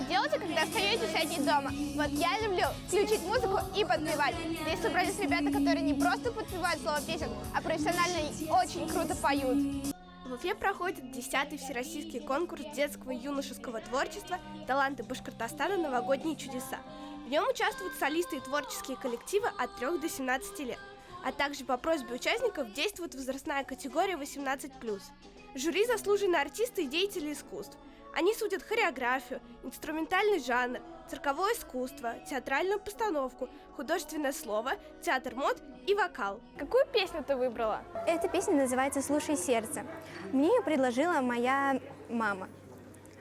делаете, когда остаетесь одни дома? Вот я люблю включить музыку и подпевать. Здесь собрались ребята, которые не просто подпевают слова песен, а профессионально и очень круто поют. В Уфе проходит 10-й всероссийский конкурс детского и юношеского творчества «Таланты Башкортостана. Новогодние чудеса». В нем участвуют солисты и творческие коллективы от 3 до 17 лет, а также по просьбе участников действует возрастная категория 18+. Жюри – заслуженные артисты и деятели искусств. Они судят хореографию, инструментальный жанр, цирковое искусство, театральную постановку, художественное слово, театр мод и вокал. Какую песню ты выбрала? Эта песня называется «Слушай сердце». Мне ее предложила моя мама.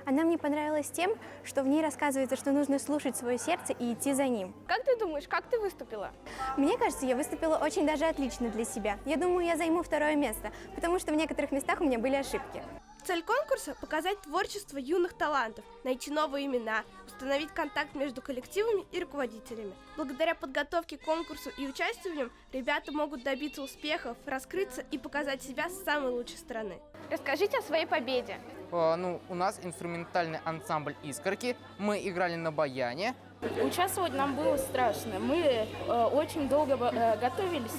Она мне понравилась тем, что в ней рассказывается, что нужно слушать свое сердце и идти за ним. Как ты думаешь, как ты выступила? Мне кажется, я выступила очень даже отлично для себя. Я думаю, я займу 2-е место, потому что в некоторых местах у меня были ошибки. Цель конкурса – показать творчество юных талантов, найти новые имена, установить контакт между коллективами и руководителями. Благодаря подготовке к конкурсу и участию в нем ребята могут добиться успехов, раскрыться и показать себя с самой лучшей стороны. Расскажите о своей победе. У нас инструментальный ансамбль «Искорки». Мы играли на баяне. Участвовать нам было страшно. Мы очень долго готовились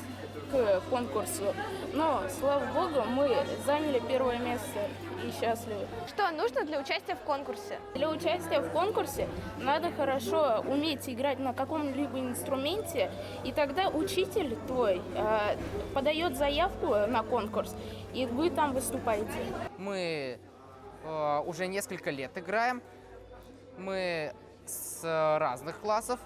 к конкурсу, но, слава богу, мы заняли 1-е место и счастливы. Что нужно для участия в конкурсе? Для участия в конкурсе надо хорошо уметь играть на каком-либо инструменте, и тогда учитель твой подает заявку на конкурс, и вы там выступаете. Мы уже несколько лет играем. Мы с разных классов.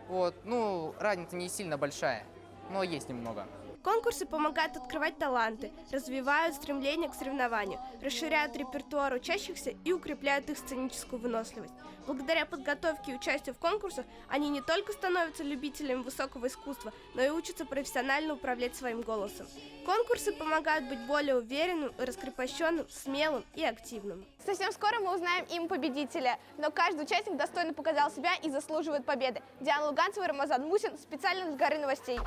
Разница не сильно большая, но есть немного. Конкурсы помогают открывать таланты, развивают стремление к соревнованию, расширяют репертуар учащихся и укрепляют их сценическую выносливость. Благодаря подготовке и участию в конкурсах они не только становятся любителями высокого искусства, но и учатся профессионально управлять своим голосом. Конкурсы помогают быть более уверенным, раскрепощенным, смелым и активным. Совсем скоро мы узнаем им победителя, но каждый участник достойно показал себя и заслуживает победы. Диана Луганцева, Рамазан Мусин, специально для «Горы новостей».